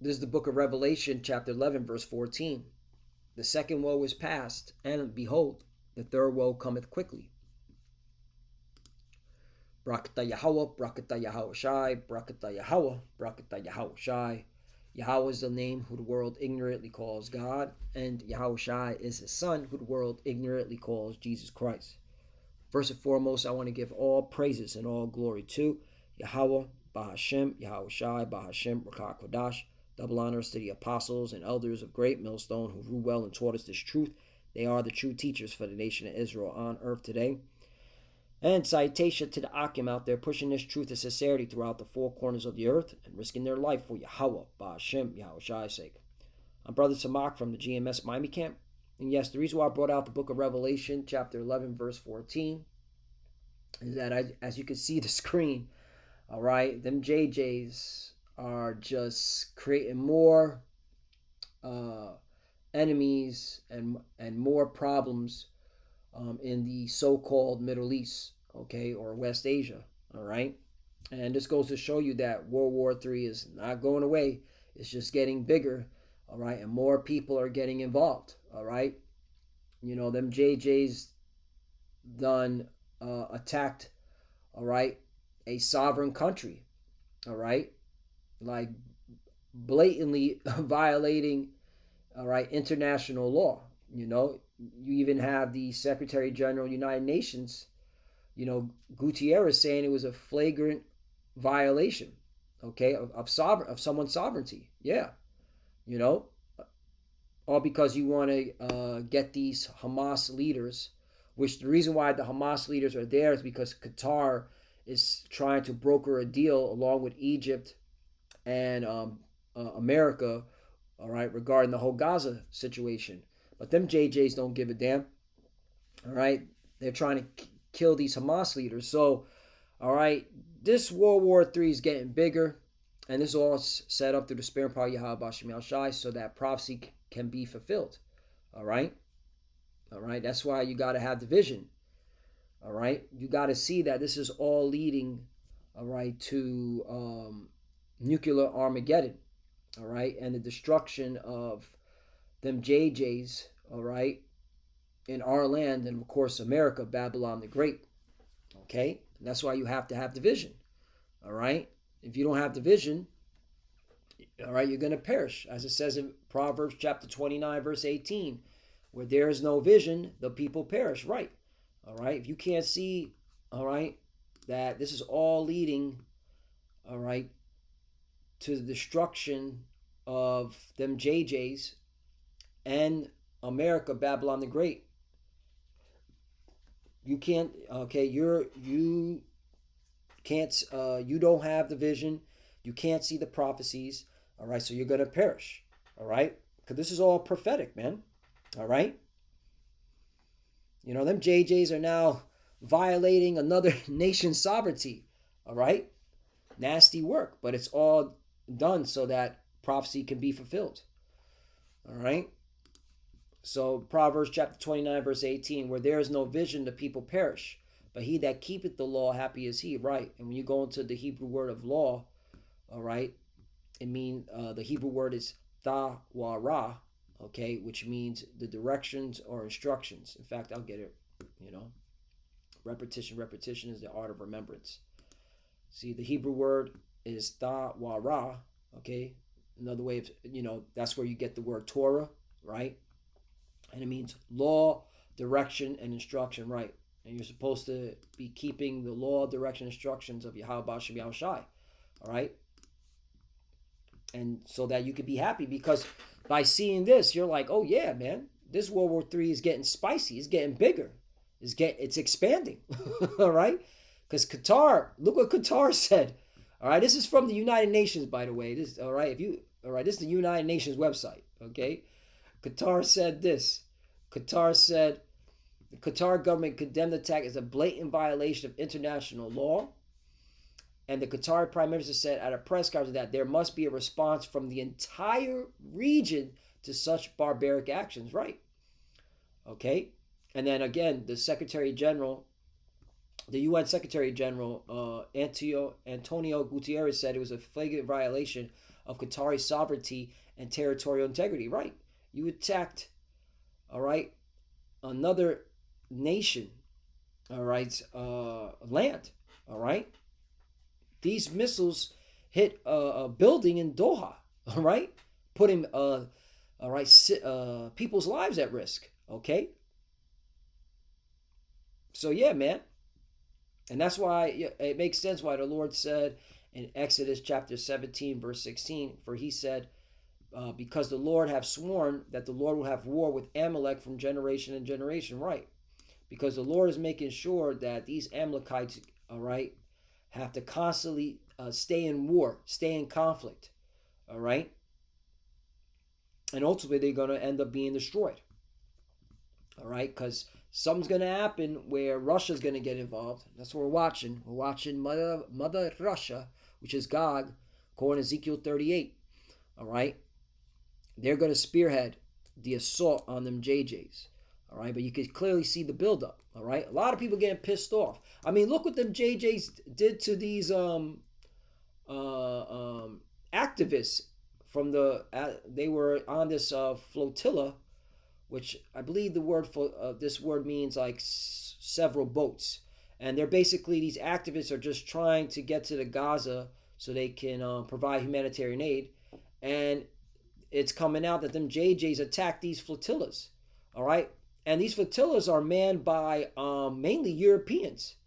This is the book of Revelation, chapter 11, verse 14. The second woe is past, and behold, the third woe cometh quickly. Brakata Yahweh, Brakata Yahweh Shai, Brakata Yahweh, Brakata Yahweh Shai. Yahweh is the name who the world ignorantly calls God, and Yahweh Shai is his son who the world ignorantly calls Jesus Christ. First and foremost, I want to give all praises and all glory to Yahweh, Bahashem, Yahweh Shai, Bahashem, Rakah Kodash. Double honors to the apostles and elders of Great Millstone who rule well and taught us this truth. They are the true teachers for the nation of Israel on earth today. And citation to the Akim out there pushing this truth and sincerity throughout the four corners of the earth and risking their life for Yahweh, Bahashem, Yahweh Shai's sake. I'm Brother Samak from the GMS Miami camp. And yes, the reason why I brought out the book of Revelation, chapter 11, verse 14, is that as you can see the screen, all right, them JJs are just creating more enemies and more problems in the so-called Middle East, okay, or West Asia, all right? And this goes to show you that World War III is not going away. It's just getting bigger, all right? And more people are getting involved, all right? You know, them JJs done attacked, all right, a sovereign country, all right? Like blatantly violating, all right, international law. You know, you even have the Secretary General of the United Nations, you know, Gutierrez saying it was a flagrant violation, okay, of someone's sovereignty. Yeah, you know, all because you want to get these Hamas leaders, which the reason why the Hamas leaders are there is because Qatar is trying to broker a deal along with Egypt and America, all right, regarding the whole Gaza situation. But them JJs don't give a damn. All right, they're trying to kill these Hamas leaders. So, all right, this World War III is getting bigger, and this is all set up through the spirit power of Yahweh Bashim Al Shai, so that prophecy can be fulfilled. All right, That's why you got to have the vision. All right, you got to see that this is all leading, all right, to nuclear Armageddon. All right, and the destruction of them JJs, all right, in our land, and of course America, Babylon the Great. Okay, and that's why you have to have the vision. All right, if you don't have the vision, all right, you're going to perish, as it says in Proverbs chapter 29, verse 18, where there is no vision, the people perish. Right. All right, if you can't see, all right, that this is all leading, all right, to the destruction of them JJs and America, Babylon the Great. You can't, okay, you can't, you don't have the vision. You can't see the prophecies. All right, so you're going to perish. All right, because this is all prophetic, man. All right. You know, them JJs are now violating another nation's sovereignty. All right. Nasty work, but it's all done so that prophecy can be fulfilled. All right. So Proverbs chapter 29, verse 18, where there is no vision, the people perish. But he that keepeth the law, happy is he. Right. And when you go into the Hebrew word of law, all right, it means the Hebrew word is tha-wa-ra, okay, which means the directions or instructions. In fact, I'll get it, you know. Repetition is the art of remembrance. See, the Hebrew word is tha-wa-ra, okay. Another way of, you know, that's where you get the word Torah, right? And it means law, direction, and instruction, right? And you're supposed to be keeping the law, direction, instructions of Yahweh Bashim Yahweh Shai, all right? And so that you could be happy, because by seeing this, you're like, oh yeah, man, this World War III is getting spicy. It's getting bigger. It's expanding, all right? Because Qatar, look what Qatar said. All right, this is from the United Nations, by the way. This, all right, this is the United Nations website, okay? Qatar said this. Qatar said, the Qatar government condemned the attack as a blatant violation of international law. And the Qatari Prime Minister said at a press conference that there must be a response from the entire region to such barbaric actions, right? Okay. And then again, the Secretary General, the UN Secretary General, Antonio Gutierrez said it was a flagrant violation of Qatari sovereignty and territorial integrity. Right? You attacked, all right, another nation, all right, land, all right. These missiles hit a building in Doha, all right, putting all right, people's lives at risk. Okay, so yeah, man, and that's why it makes sense why the Lord said in Exodus chapter 17, verse 16, for he said, because the Lord have sworn that the Lord will have war with Amalek from generation and generation, right? Because the Lord is making sure that these Amalekites, all right, have to constantly stay in war, stay in conflict, all right? And ultimately, they're going to end up being destroyed, all right? Because something's going to happen where Russia's going to get involved. That's what we're watching. We're watching Mother Russia, which is Gog, according to Ezekiel 38, all right? They're going to spearhead the assault on them JJs, all right? But you can clearly see the buildup, all right? A lot of people getting pissed off. I mean, look what them JJs did to these activists from the. They were on this flotilla, which I believe the word for this word means like several boats, and they're basically these activists are just trying to get to the Gaza so they can provide humanitarian aid, and it's coming out that them JJs attacked these flotillas, all right? And these flotillas are manned by mainly Europeans,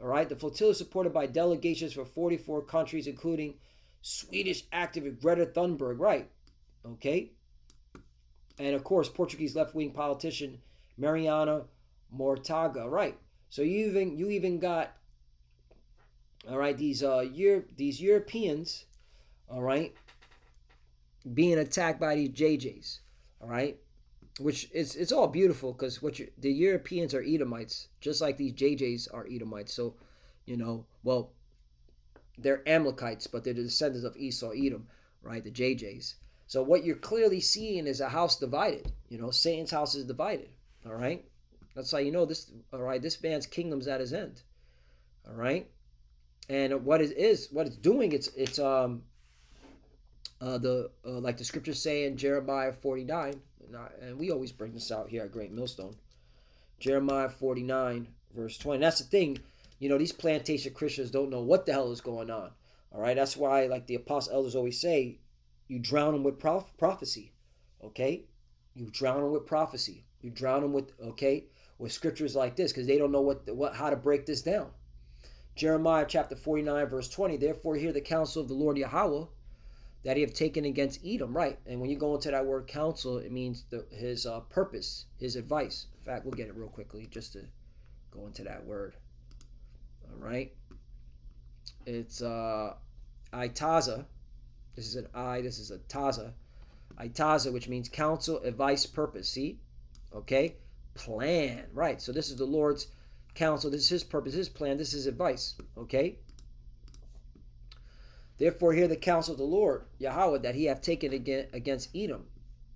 all right? The flotilla is supported by delegations from 44 countries, including Swedish activist Greta Thunberg, right? Okay? And of course, Portuguese left-wing politician Mariana Mortágua, right? So you even got, all right, these Europeans, all right, being attacked by these JJs, all right, which it's all beautiful because the Europeans are Edomites, just like these JJs are Edomites. So, well, they're Amalekites, but they're the descendants of Esau, Edom, right? The JJs. So what you're clearly seeing is a house divided. Satan's house is divided. All right, that's how you know this. All right, this man's kingdom's at his end. All right, and what it's doing, it's like the scriptures say in Jeremiah 49, and we always bring this out here at Great Millstone. Jeremiah 49, verse 20. And that's the thing, these plantation Christians don't know what the hell is going on. All right, that's why, like the apostle elders always say, you drown them with prophecy. Okay, you drown them with prophecy. You drown them with scriptures like this because they don't know how to break this down. Jeremiah chapter 49, verse 20. Therefore, hear the counsel of the Lord Yahweh, that he have taken against Edom, right? And when you go into that word counsel, it means his purpose, his advice. In fact, we'll get it real quickly just to go into that word. All right. It's Itaza. This is an I, this is a Taza. Itaza, which means counsel, advice, purpose. See? Okay? Plan. Right. So this is the Lord's counsel. This is his purpose, his plan. This is advice. Okay? Therefore, hear the counsel of the Lord, Yahweh, that he hath taken against Edom,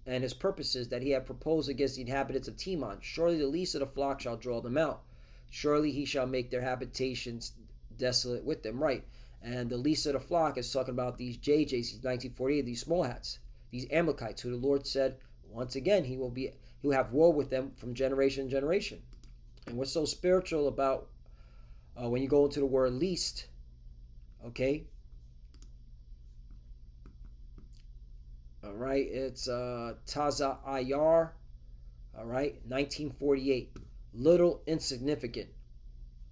and his purposes that he hath proposed against the inhabitants of Teman. Surely the least of the flock shall draw them out. Surely he shall make their habitations desolate with them. Right. And the least of the flock is talking about these JJs, these 1948, these small hats, these Amalekites, who the Lord said, once again, he will have war with them from generation to generation. And what's so spiritual about when you go into the word least, okay? All right, it's Taza Ayar, all right, 1948. Little, insignificant,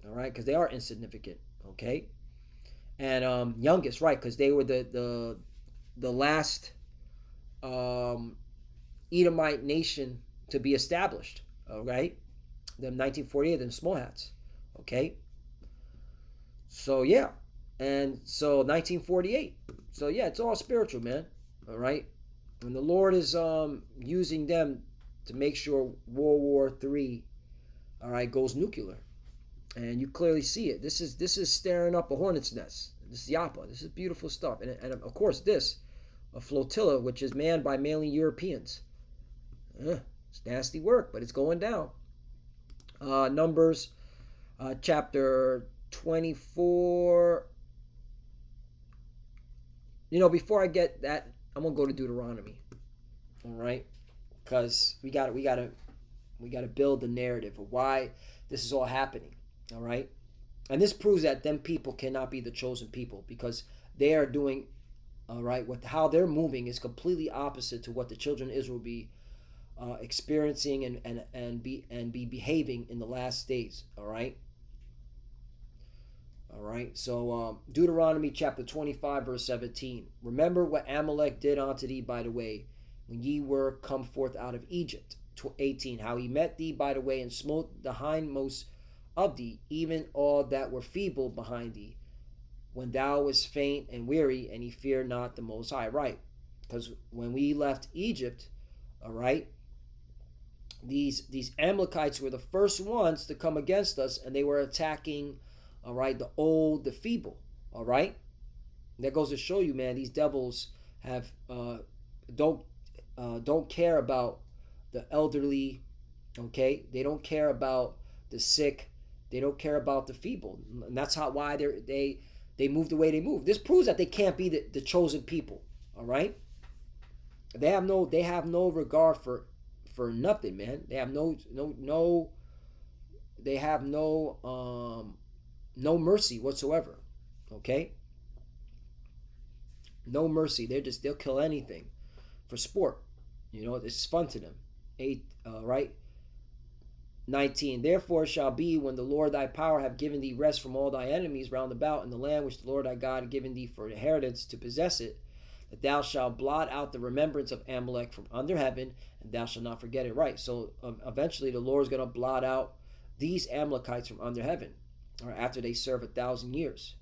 all right, because they are insignificant, okay? And youngest, right, because they were the last Edomite nation to be established, all right? Them 1948, them small hats, okay? So, yeah, and so 1948. So, yeah, it's all spiritual, man, all right? And the Lord is using them to make sure World War III, all right, goes nuclear. And you clearly see it. This is staring up a hornet's nest. This is Yapa. This is beautiful stuff. And of course a flotilla, which is manned by mainly Europeans. It's nasty work, but it's going down. Numbers chapter 24, Before I get that, I'm gonna go to Deuteronomy. All right, because we got to build the narrative of why this is all happening. All right, and this proves that them people cannot be the chosen people because they are doing all right with how they're moving is completely opposite to what the children of Israel be experiencing and be behaving in the last days. All right. All right. So Deuteronomy chapter 25 verse 17. Remember what Amalek did unto thee by the way, when ye were come forth out of Egypt. 18. How he met thee by the way and smote the hindmost of thee, even all that were feeble behind thee, when thou wast faint and weary, and he feared not the Most High. Right. Because when we left Egypt, all right, these Amalekites were the first ones to come against us, and they were attacking, all right, the old, the feeble, all right. That goes to show you, man, these devils have don't don't care about the elderly, okay? They don't care about the sick. They don't care about the feeble, and that's why they move the way they move. This proves that they can't be the chosen people, all right. They have no regard for nothing, man. They have no they have no mercy whatsoever. Okay? No mercy. They'll kill anything for sport. It's fun to them. Eight right? 19. Therefore it shall be when the Lord thy power have given thee rest from all thy enemies round about in the land which the Lord thy God hath given thee for inheritance to possess it, that thou shalt blot out the remembrance of Amalek from under heaven, and thou shalt not forget it. Right. So eventually the Lord is going to blot out these Amalekites from under heaven, or after they serve 1,000 years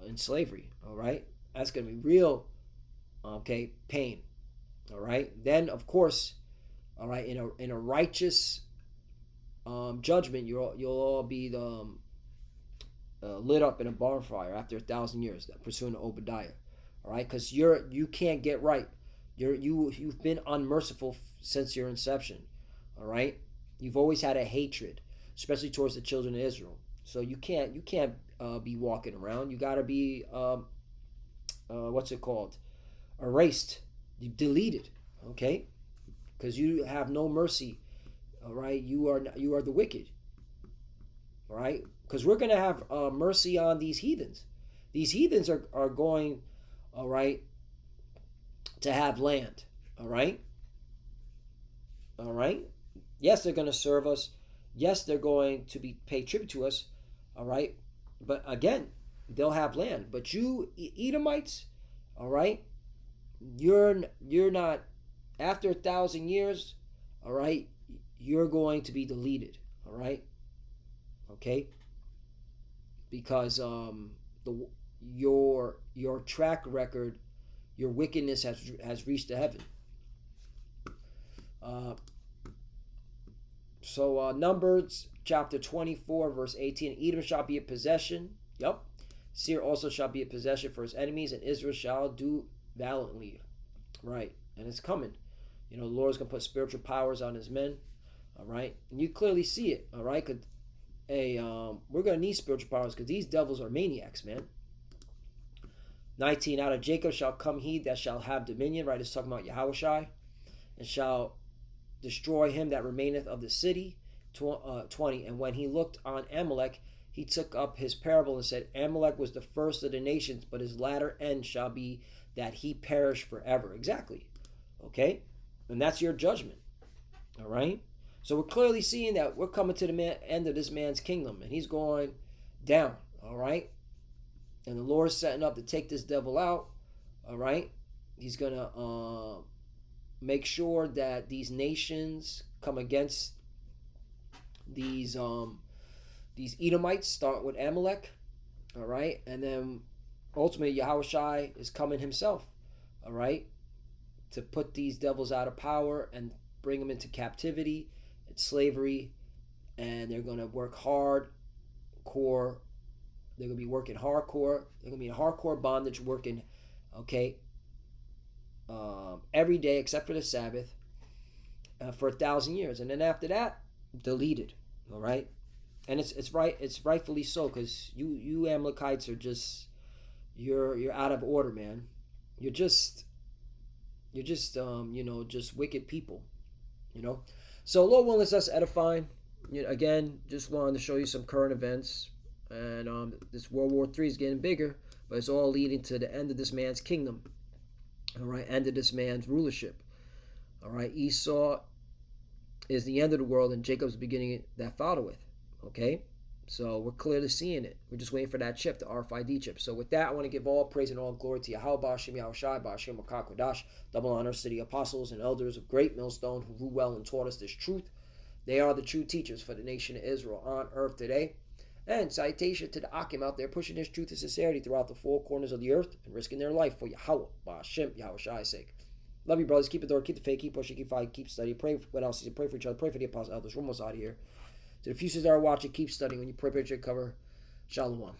in slavery. All right. That's going to be real, okay, pain. All right. Then of course, all right, in a righteous judgment, you'll all be lit up in a bonfire after 1,000 years, pursuing to Obadiah. All right, because you can't get right. You've been unmerciful since your inception. All right, you've always had a hatred, especially towards the children of Israel. So you can't be walking around. You got to be what's it called? Erased, deleted. Okay, because you have no mercy. All right, you are the wicked. All right, because we're gonna have mercy on these heathens. These heathens are going, all right, to have land. All right. All right. Yes, they're going to serve us. Yes, they're going to be pay tribute to us. All right. But again, they'll have land. But you Edomites, all right, you're not, after 1,000 years. All right, you're going to be deleted. All right. Okay. Because the your track record, your wickedness has reached the heaven. Uh, so Numbers chapter 24 verse 18. Edom shall be a possession. Yep. Seir also shall be a possession for his enemies, and Israel shall do valiantly. Right, and it's coming. The Lord's gonna put spiritual powers on his men. All right, and you clearly see it. All right, we're gonna need spiritual powers because these devils are maniacs, man. 19. Out of Jacob shall come he that shall have dominion. Right, it's talking about Yahushai, and shall destroy him that remaineth of the city. 20. And when he looked on Amalek, he took up his parable and said, Amalek was the first of the nations, but his latter end shall be that he perish forever. Exactly. Okay, and that's your judgment. All right. So we're clearly seeing that we're coming to the end of this man's kingdom, and he's going down. All right. And the Lord's setting up to take this devil out. All right. He's going to make sure that these nations come against these Edomites, start with Amalek. All right. And then ultimately Yahushai is coming himself. All right. To put these devils out of power and bring them into captivity and slavery. And they're going to work hardcore. They're going to be working hardcore. They're going to be in hardcore bondage, working, okay, every day except for the Sabbath for 1,000 years. And then after that, deleted. All right, and it's right. It's rightfully so, because you Amalekites are just you're out of order, man. you're just just wicked people, you know. So Lord willing, us edifying. Again, just wanted to show you some current events, and this World War III is getting bigger, but it's all leading to the end of this man's kingdom. All right, end of this man's rulership. All right, Esau is the end of the world, and Jacob's the beginning that followeth. Okay, so we're clearly seeing it. We're just waiting for that chip, the RFID chip. So with that, I want to give all praise and all glory to Yahweh, Bashim, Yahushai, Bashim, Makak, double honor to the apostles and elders of great millstone who rule well and taught us this truth. They are the true teachers for the nation of Israel on earth today. And citation to the Akim out there pushing this truth and sincerity throughout the four corners of the earth and risking their life for Yahweh, Bashim, Yahushai's sake. Love you, brothers. Keep the door, keep the faith, keep pushing, keep fighting, keep studying. Pray for what else? Pray for each other. Pray for the apostles, elders. We're almost out of here. To the futures that are watching, keep studying. When you pray, pray, cover. Shalom.